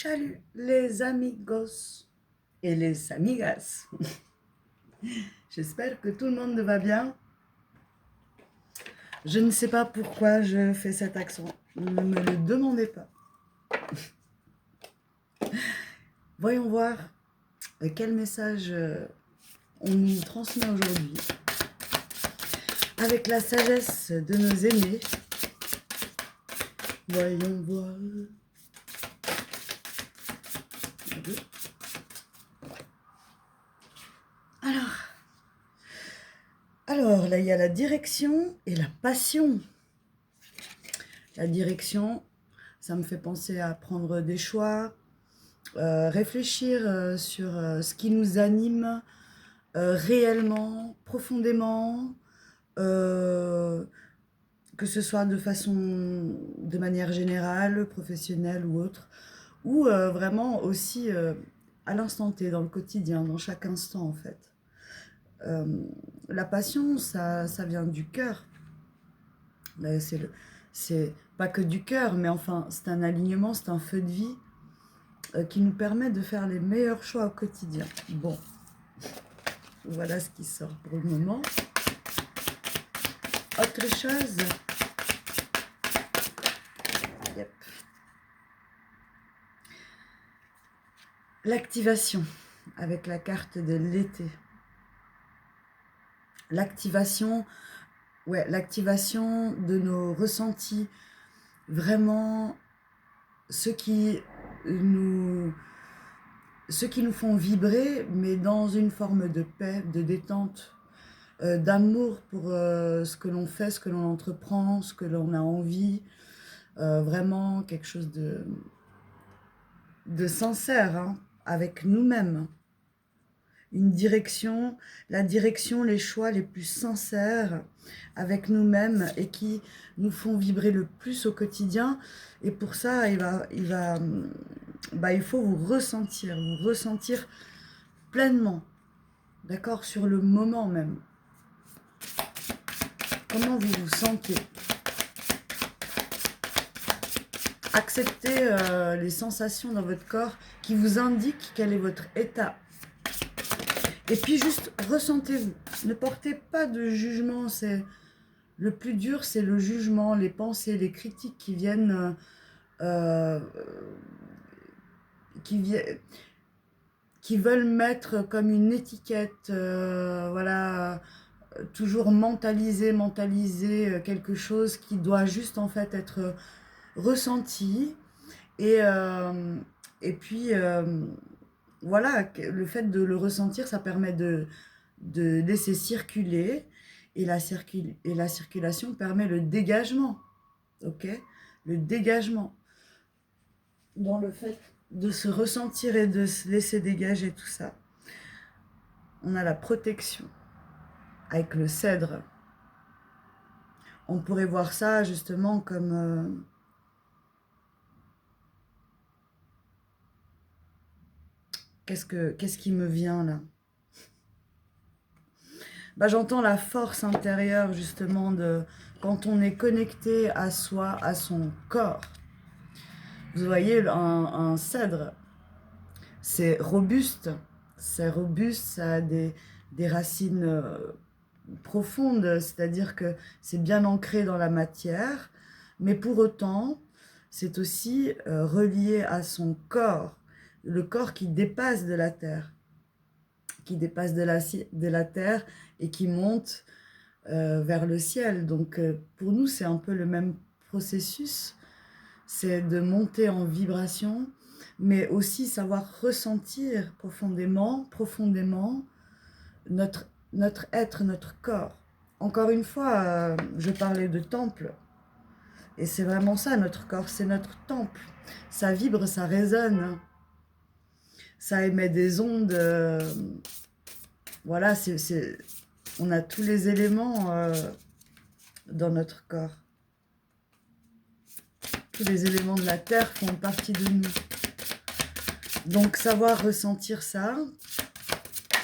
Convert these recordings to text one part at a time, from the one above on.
Chalut les amigos et les amigas. J'espère que tout le monde va bien. Je ne sais pas pourquoi je fais cet accent. Ne me le demandez pas. Voyons voir quel message on nous transmet aujourd'hui. Avec la sagesse de nos aînés. Voyons voir. Alors, là, il y a la direction et la passion. La direction, ça me fait penser à prendre des choix, réfléchir sur ce qui nous anime réellement, profondément, que ce soit de manière générale, professionnelle ou autre, ou vraiment aussi à l'instant T, dans le quotidien, dans chaque instant en fait. La passion, ça vient du cœur. C'est pas que du cœur, mais enfin, c'est un alignement, c'est un feu de vie qui nous permet de faire les meilleurs choix au quotidien. Bon, voilà ce qui sort pour le moment. Autre chose. Yep. L'activation avec la carte de l'été. L'activation de nos ressentis, vraiment ceux qui nous font vibrer, mais dans une forme de paix, de détente, d'amour pour ce que l'on fait, ce que l'on entreprend, ce que l'on a envie, vraiment quelque chose de sincère, hein, avec nous-mêmes. Une direction, la direction, les choix les plus sincères avec nous-mêmes et qui nous font vibrer le plus au quotidien. Et pour ça, il faut vous ressentir pleinement, d'accord, sur le moment même. Comment vous vous sentez? Acceptez les sensations dans votre corps qui vous indiquent quel est votre état. Et puis juste ressentez-vous. Ne portez pas de jugement. Le plus dur, c'est le jugement, les pensées, les critiques qui viennent, qui veulent mettre comme une étiquette, voilà, toujours mentaliser quelque chose qui doit juste en fait être ressenti. Et puis voilà, le fait de le ressentir, ça permet de laisser circuler, et la circulation permet le dégagement, ok? Le dégagement. Dans le fait de se ressentir et de se laisser dégager tout ça, on a la protection avec le cèdre. On pourrait voir ça justement comme... qu'est-ce qui me vient là? J'entends la force intérieure justement de quand on est connecté à soi, à son corps. Vous voyez, un cèdre, c'est robuste, ça a des racines profondes, c'est-à-dire que c'est bien ancré dans la matière, mais pour autant, c'est aussi relié à son corps, le corps qui dépasse de la terre, et qui monte vers le ciel. Donc pour nous, c'est un peu le même processus, c'est de monter en vibration, mais aussi savoir ressentir profondément notre être, notre corps. Encore une fois, je parlais de temple, et c'est vraiment ça, notre corps, c'est notre temple. Ça vibre, ça résonne, ça émet des ondes, voilà, on a tous les éléments dans notre corps. Tous les éléments de la Terre font partie de nous. Donc savoir ressentir ça,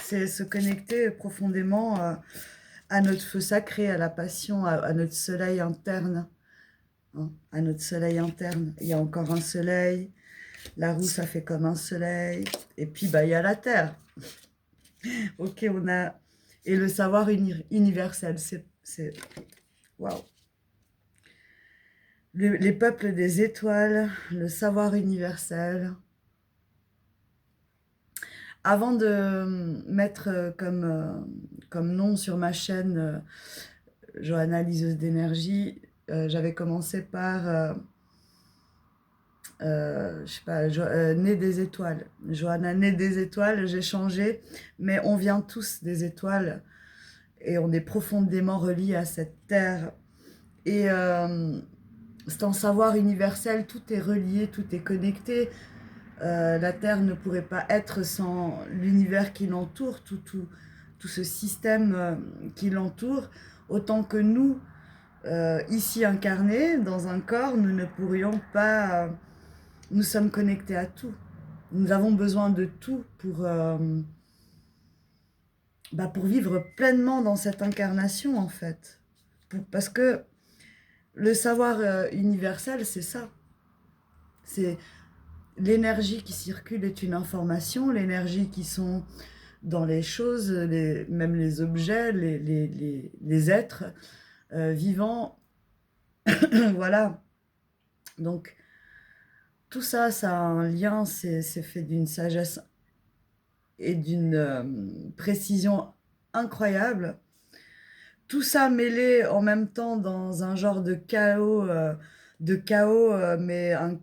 c'est se connecter profondément à notre feu sacré, à la passion, à notre soleil interne. Hein, à notre soleil interne. Il y a encore un soleil, La roue, ça fait comme un soleil. Et puis, bah, il y a la terre. Ok, on a... Et le savoir universel, c'est... Waouh. Les peuples des étoiles, le savoir universel. Avant de mettre comme nom sur ma chaîne Johanna liseuse d'énergie, j'avais commencé par, je sais pas, née des étoiles. Johanna née des étoiles, j'ai changé, mais on vient tous des étoiles et on est profondément reliés à cette terre. Et c'est en savoir universel, tout est relié, tout est connecté. La Terre ne pourrait pas être sans l'univers qui l'entoure, tout ce système qui l'entoure, autant que nous, ici incarnés dans un corps, nous ne pourrions pas... nous sommes connectés à tout. Nous avons besoin de tout pour vivre pleinement dans cette incarnation, en fait. Parce que le savoir universel, c'est ça. C'est l'énergie qui circule est une information, l'énergie qui sont dans les choses, même les objets, les êtres vivants. Voilà. Donc, tout ça, ça a un lien, c'est fait d'une sagesse et d'une précision incroyable. Tout ça mêlé en même temps dans un genre de chaos, mais un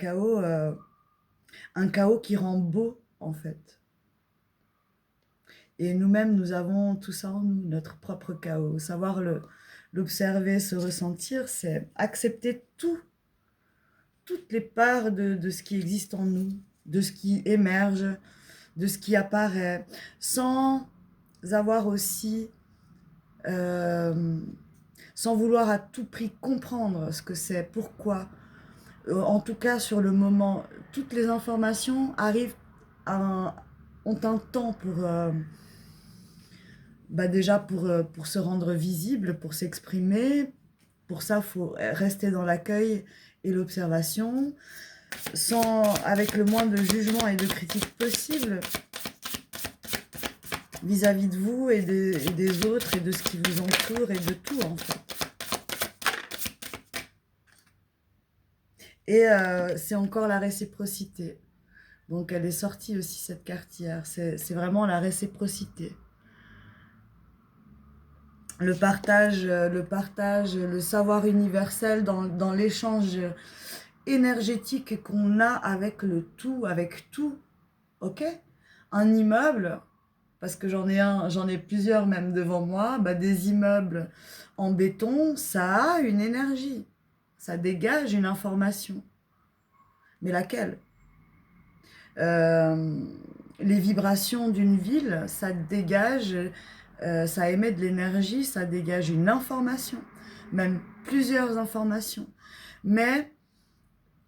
chaos qui rend beau, en fait. Et nous-mêmes, nous avons tout ça en nous, notre propre chaos. Savoir l'observer, se ressentir, c'est accepter toutes les parts de ce qui existe en nous, de ce qui émerge, de ce qui apparaît, sans avoir aussi, euh, sans vouloir à tout prix comprendre ce que c'est, pourquoi. En tout cas, sur le moment, toutes les informations arrivent ont un temps déjà pour se rendre visible, pour s'exprimer. Pour ça, il faut rester dans l'accueil et l'observation, avec le moins de jugement et de critique possible vis-à-vis de vous et des autres et de ce qui vous entoure et de tout, en fait. Et c'est encore la réciprocité. Donc elle est sortie aussi, cette carte hier. C'est vraiment la réciprocité. Le savoir universel dans l'échange énergétique qu'on a avec le tout, avec tout. Ok? Un immeuble, parce que j'en ai plusieurs même devant moi, des immeubles en béton, ça a une énergie. Ça dégage une information. Mais laquelle? Euh, les vibrations d'une ville, ça dégage, ça émet de l'énergie, ça dégage une information, même plusieurs informations. Mais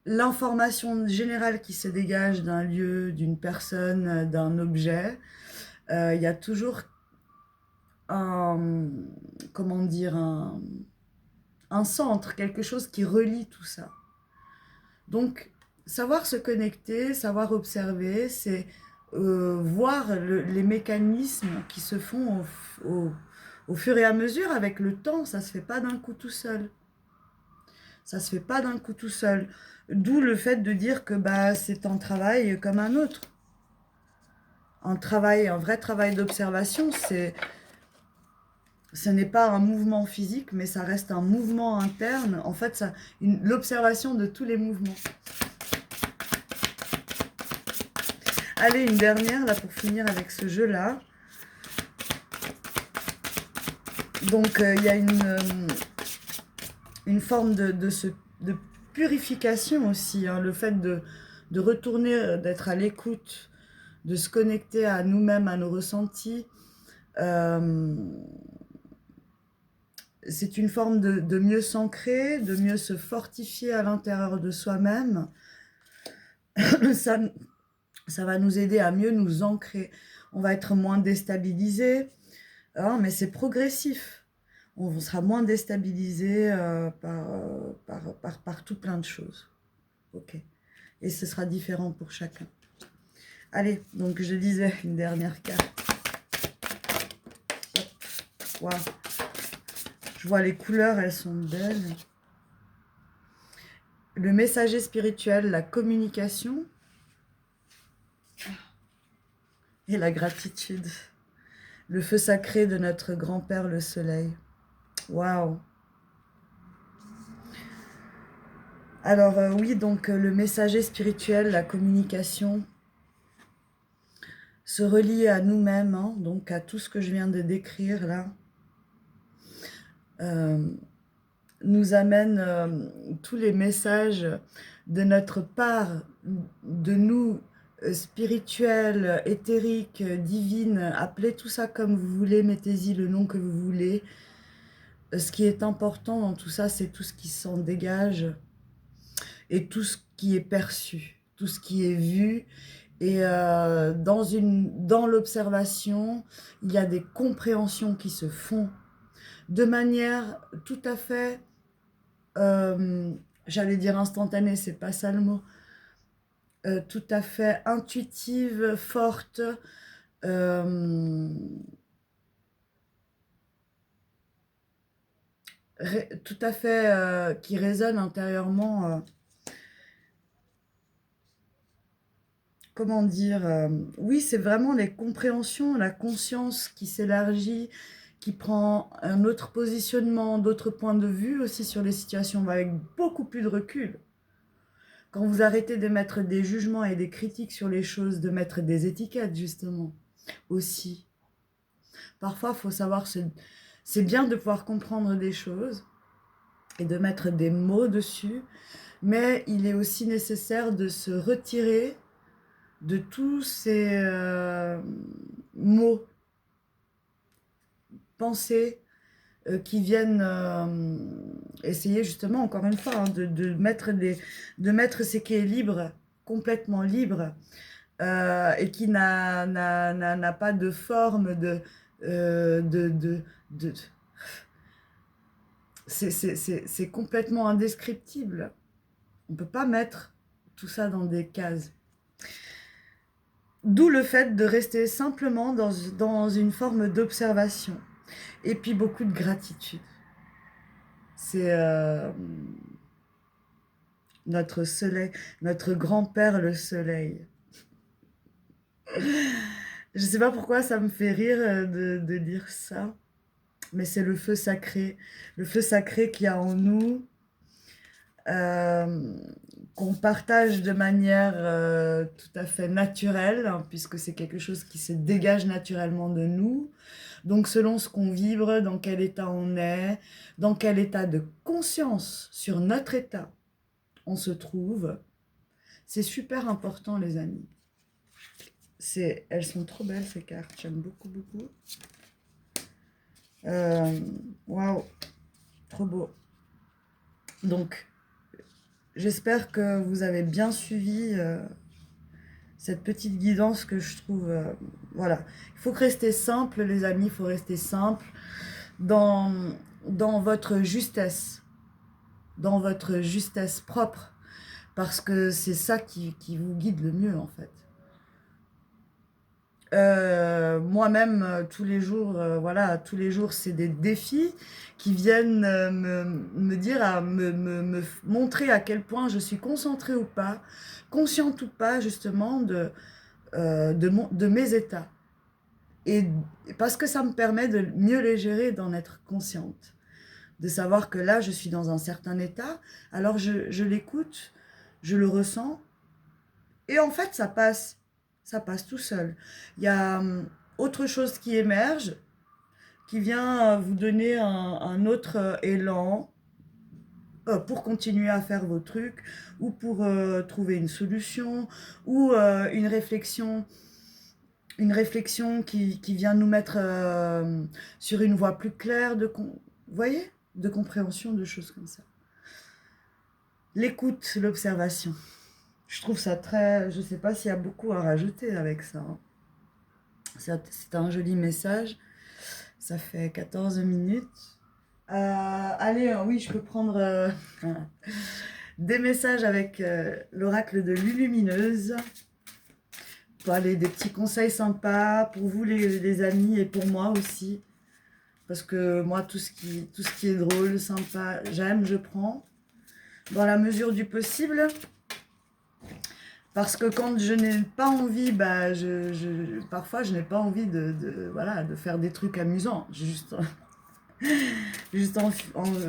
l'information générale qui se dégage d'un lieu, d'une personne, d'un objet, il y a toujours un, comment dire, un centre, quelque chose qui relie tout ça. Donc, savoir se connecter, savoir observer, c'est voir les mécanismes qui se font au fur et à mesure avec le temps. Ça ne se fait pas d'un coup tout seul. Ça ne se fait pas d'un coup tout seul. D'où le fait de dire que c'est un travail comme un autre. Un vrai travail d'observation, ce n'est pas un mouvement physique, mais ça reste un mouvement interne. En fait, l'observation de tous les mouvements. Allez, une dernière, là, pour finir avec ce jeu-là. Donc, il y a une forme de purification aussi. Hein, le fait de retourner, d'être à l'écoute, de se connecter à nous-mêmes, à nos ressentis. C'est une forme de mieux s'ancrer, de mieux se fortifier à l'intérieur de soi-même. Ça va nous aider à mieux nous ancrer. On va être moins déstabilisé, hein, mais c'est progressif. On sera moins déstabilisé par tout plein de choses. Ok. et ce sera différent pour chacun. Allez, donc je lisais une dernière carte. Wow. Je vois les couleurs, elles sont belles. Le messager spirituel, la communication et la gratitude. Le feu sacré de notre grand-père, le soleil. Waouh! Alors oui, donc le messager spirituel, la communication, se relie à nous-mêmes, hein, donc à tout ce que je viens de décrire là, nous amène tous les messages de notre part, de nous, spirituels, éthériques, divines, appelez tout ça comme vous voulez, mettez-y le nom que vous voulez. Ce qui est important dans tout ça, c'est tout ce qui s'en dégage et tout ce qui est perçu, tout ce qui est vu. Et dans l'observation, il y a des compréhensions qui se font de manière tout à fait, j'allais dire instantanée, c'est pas ça le mot, tout à fait intuitive, forte, tout à fait qui résonne intérieurement. Comment dire, oui, c'est vraiment les compréhensions, la conscience qui s'élargit, qui prend un autre positionnement, d'autres points de vue aussi sur les situations, avec beaucoup plus de recul. Quand vous arrêtez de mettre des jugements et des critiques sur les choses, de mettre des étiquettes, justement, aussi. Parfois, il faut savoir, c'est bien de pouvoir comprendre des choses et de mettre des mots dessus, mais il est aussi nécessaire de se retirer de tous ces mots, pensées qui viennent essayer justement, encore une fois, hein, de mettre ce qui est libre, complètement libre, et qui n'a pas de forme, euh, de, de, de c'est complètement indescriptible. On ne peut pas mettre tout ça dans des cases. D'où le fait de rester simplement dans une forme d'observation. Et puis beaucoup de gratitude. C'est notre soleil, notre grand-père le soleil. Je ne sais pas pourquoi ça me fait rire de dire ça, mais c'est le feu sacré qu'il y a en nous, qu'on partage de manière tout à fait naturelle, hein, puisque c'est quelque chose qui se dégage naturellement de nous. Donc selon ce qu'on vibre, dans quel état on est, dans quel état de conscience sur notre état on se trouve, c'est super important les amis. Elles sont trop belles ces cartes, j'aime beaucoup, beaucoup. Waouh, trop beau. Donc, j'espère que vous avez bien suivi cette petite guidance que je trouve... voilà, il faut rester simple les amis, il faut rester simple dans votre justesse propre, parce que c'est ça qui vous guide le mieux en fait. Moi-même, tous les jours, voilà, tous les jours, c'est des défis qui viennent me dire, me montrer à quel point je suis concentrée ou pas, consciente ou pas, justement, de mes états. Et parce que ça me permet de mieux les gérer, d'en être consciente. De savoir que là, je suis dans un certain état, alors je l'écoute, je le ressens, et en fait, ça passe tout seul. Il y a autre chose qui émerge, qui vient vous donner un autre élan pour continuer à faire vos trucs, ou pour trouver une solution, ou une réflexion qui vient nous mettre sur une voie plus claire, vous voyez, de compréhension, de choses comme ça. L'écoute, l'observation. Je trouve ça très... Je ne sais pas s'il y a beaucoup à rajouter avec ça, hein. C'est un joli message. Ça fait 14 minutes. Allez, oui, je peux prendre des messages avec l'oracle de Lulumineuse. Voilà, des petits conseils sympas pour vous les amis et pour moi aussi. Parce que moi, tout ce qui est drôle, sympa, j'aime, je prends. Dans la mesure du possible. Parce que quand je n'ai pas envie, bah, parfois je n'ai pas envie voilà, de faire des trucs amusants. Juste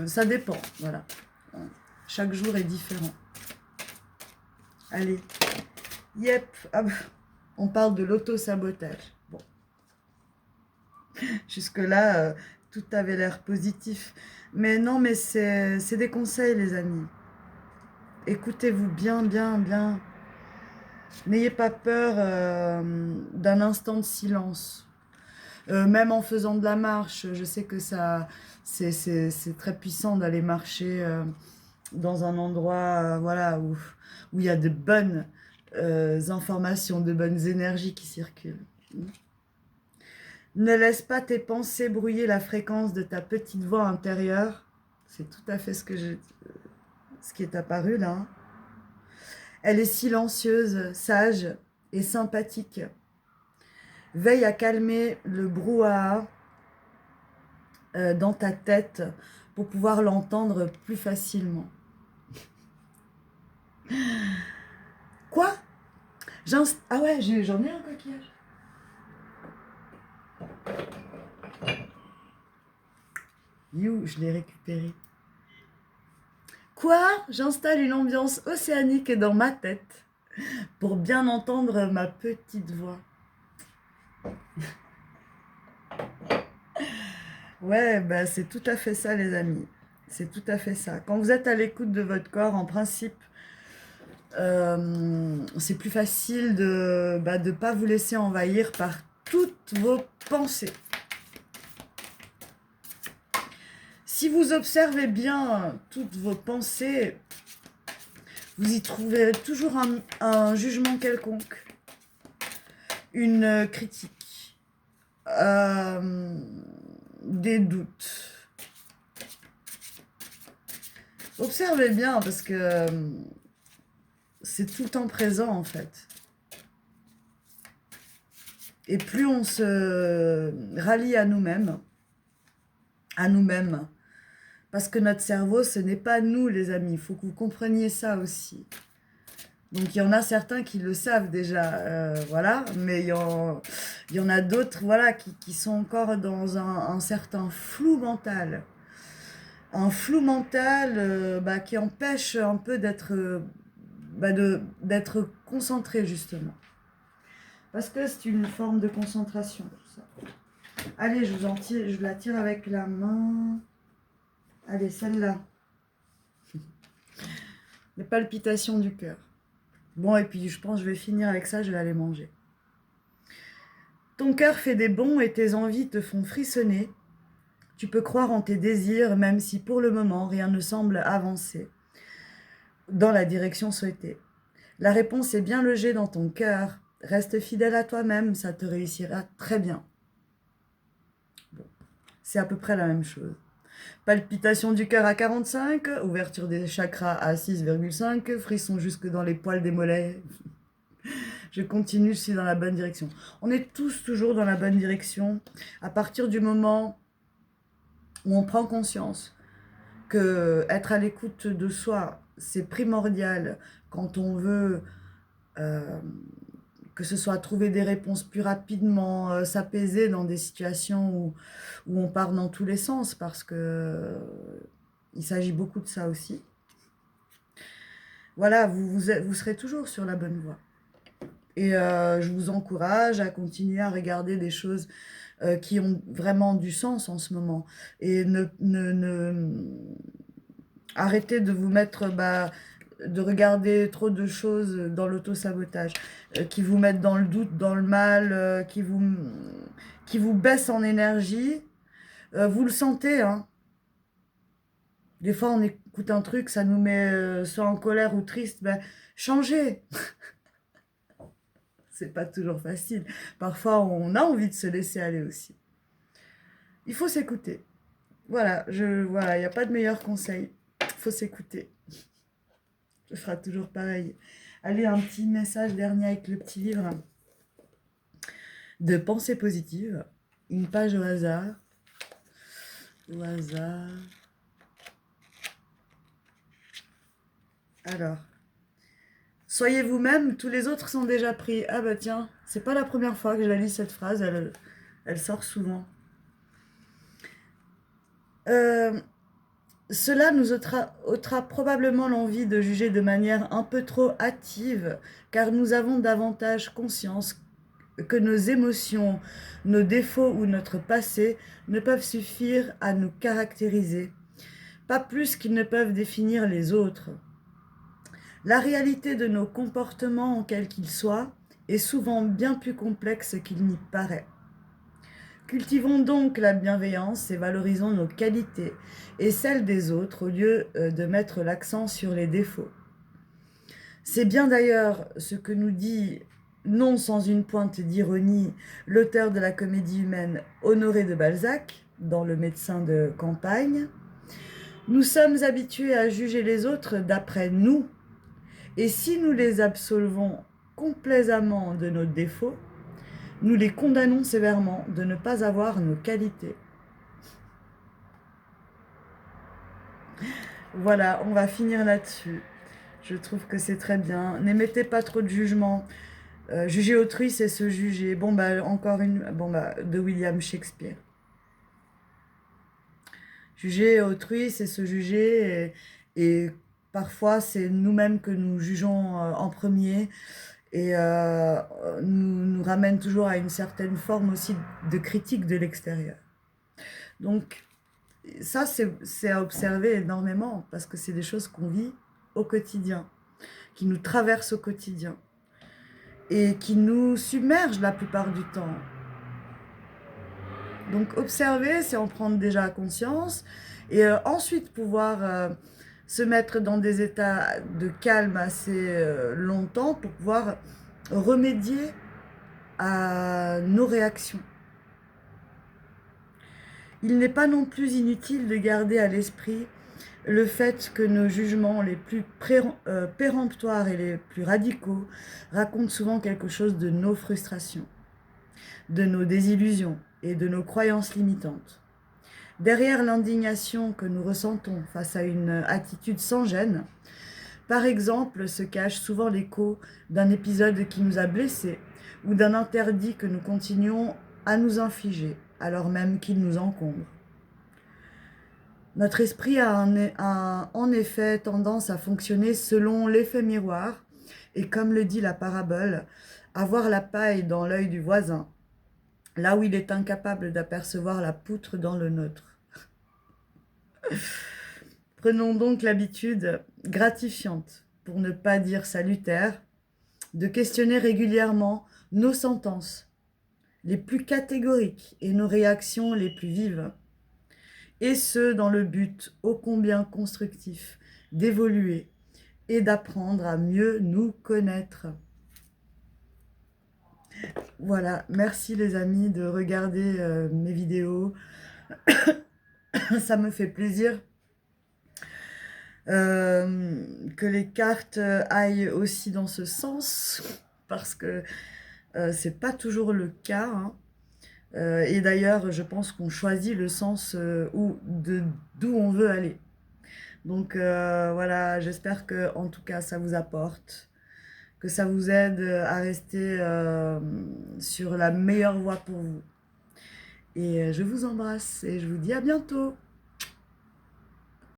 ça dépend, voilà. Chaque jour est différent. Allez, yep, ah, on parle de l'auto-sabotage. Bon, jusque-là, tout avait l'air positif. Mais non, mais c'est des conseils, les amis. Écoutez-vous bien, bien, bien. N'ayez pas peur d'un instant de silence. Même en faisant de la marche, je sais que ça, c'est très puissant d'aller marcher dans un endroit voilà, où il y a de bonnes informations, de bonnes énergies qui circulent. Ne laisse pas tes pensées brouiller la fréquence de ta petite voix intérieure. C'est tout à fait ce qui est apparu là. Hein. Elle est silencieuse, sage et sympathique. Veille à calmer le brouhaha dans ta tête pour pouvoir l'entendre plus facilement. Quoi? Ah ouais, j'en ai un coquillage. You, je l'ai récupéré. Quoi? J'installe une ambiance océanique dans ma tête pour bien entendre ma petite voix. Ouais, bah c'est tout à fait ça, les amis. C'est tout à fait ça. Quand vous êtes à l'écoute de votre corps, en principe, c'est plus facile de ne pas vous laisser envahir par toutes vos pensées. Si vous observez bien toutes vos pensées, vous y trouverez toujours un jugement quelconque, une critique, des doutes. Observez bien parce que c'est tout le temps présent en fait. Et plus on se rallie à nous-mêmes, parce que notre cerveau, ce n'est pas nous les amis, il faut que vous compreniez ça aussi. Donc il y en a certains qui le savent déjà, voilà, mais il y en a d'autres voilà, qui sont encore dans un certain flou mental. Un flou mental qui empêche un peu d'être concentré justement. Parce que c'est une forme de concentration. Tout ça. Allez, je la tire avec la main. Allez, celle-là. Les palpitations du cœur. Bon, et puis je pense que je vais finir avec ça, je vais aller manger. Ton cœur fait des bonds et tes envies te font frissonner. Tu peux croire en tes désirs, même si pour le moment rien ne semble avancer dans la direction souhaitée. La réponse est bien logée dans ton cœur. Reste fidèle à toi-même, ça te réussira très bien. Bon, c'est à peu près la même chose. Palpitation du cœur à 45, ouverture des chakras à 6,5, frisson jusque dans les poils des mollets. Je continue, je suis dans la bonne direction. On est tous toujours dans la bonne direction à partir du moment où on prend conscience que être à l'écoute de soi, c'est primordial quand on veut que ce soit trouver des réponses plus rapidement, s'apaiser dans des situations où on part dans tous les sens, parce que il s'agit beaucoup de ça aussi. Voilà, vous serez toujours sur la bonne voie. Et je vous encourage à continuer à regarder des choses qui ont vraiment du sens en ce moment. Et arrêtez de vous mettre... de regarder trop de choses dans l'auto-sabotage, qui vous mettent dans le doute, dans le mal, qui vous baissent en énergie. Vous le sentez, hein. Des fois, on écoute un truc, ça nous met soit en colère ou triste. Ben, changez. C'est pas toujours facile. Parfois, on a envie de se laisser aller aussi. Il faut s'écouter. Voilà, il n'y a pas de meilleur conseil. Il faut s'écouter. Ce sera toujours pareil. Allez, un petit message dernier avec le petit livre de pensée positive. Une page au hasard. Au hasard. Alors. Soyez vous-même, tous les autres sont déjà pris. Ah bah tiens, c'est pas la première fois que je la lis cette phrase, elle sort souvent. Cela nous ôtera probablement l'envie de juger de manière un peu trop hâtive, car nous avons davantage conscience que nos émotions, nos défauts ou notre passé ne peuvent suffire à nous caractériser, pas plus qu'ils ne peuvent définir les autres. La réalité de nos comportements, quels qu'ils soient, est souvent bien plus complexe qu'il n'y paraît. Cultivons donc la bienveillance et valorisons nos qualités et celles des autres au lieu de mettre l'accent sur les défauts. C'est bien d'ailleurs ce que nous dit, non sans une pointe d'ironie, l'auteur de la comédie humaine Honoré de Balzac, dans Le médecin de campagne. Nous sommes habitués à juger les autres d'après nous, et si nous les absolvons complaisamment de nos défauts, nous les condamnons sévèrement de ne pas avoir nos qualités. Voilà, on va finir là-dessus. Je trouve que c'est très bien. N'émettez pas trop de jugement. Juger autrui, c'est se juger. Bon, bah, encore une. Bon, bah, de William Shakespeare. Juger autrui, c'est se juger. Et parfois, c'est nous-mêmes que nous jugeons en premier. Et nous ramène toujours à une certaine forme aussi de critique de l'extérieur. Donc, ça, c'est à observer énormément, parce que c'est des choses qu'on vit au quotidien, qui nous traversent au quotidien, et qui nous submergent la plupart du temps. Donc, observer, c'est en prendre déjà conscience, et ensuite pouvoir se mettre dans des états de calme assez longtemps pour pouvoir remédier à nos réactions. Il n'est pas non plus inutile de garder à l'esprit le fait que nos jugements les plus péremptoires et les plus radicaux racontent souvent quelque chose de nos frustrations, de nos désillusions et de nos croyances limitantes. Derrière l'indignation que nous ressentons face à une attitude sans gêne, par exemple, se cache souvent l'écho d'un épisode qui nous a blessés ou d'un interdit que nous continuons à nous infliger, alors même qu'il nous encombre. Notre esprit a en effet tendance à fonctionner selon l'effet miroir, et comme le dit la parabole, avoir la paille dans l'œil du voisin, là où il est incapable d'apercevoir la poutre dans le nôtre. Prenons donc l'habitude gratifiante, pour ne pas dire salutaire, de questionner régulièrement nos sentences les plus catégoriques et nos réactions les plus vives, et ce dans le but ô combien constructif d'évoluer et d'apprendre à mieux nous connaître. Voilà, merci les amis de regarder mes vidéos, ça me fait plaisir que les cartes aillent aussi dans ce sens, parce que c'est pas toujours le cas, hein. Et d'ailleurs, je pense qu'on choisit le sens d'où on veut aller. Donc voilà, j'espère que en tout cas ça vous apporte, que ça vous aide à rester sur la meilleure voie pour vous. Et je vous embrasse et je vous dis à bientôt.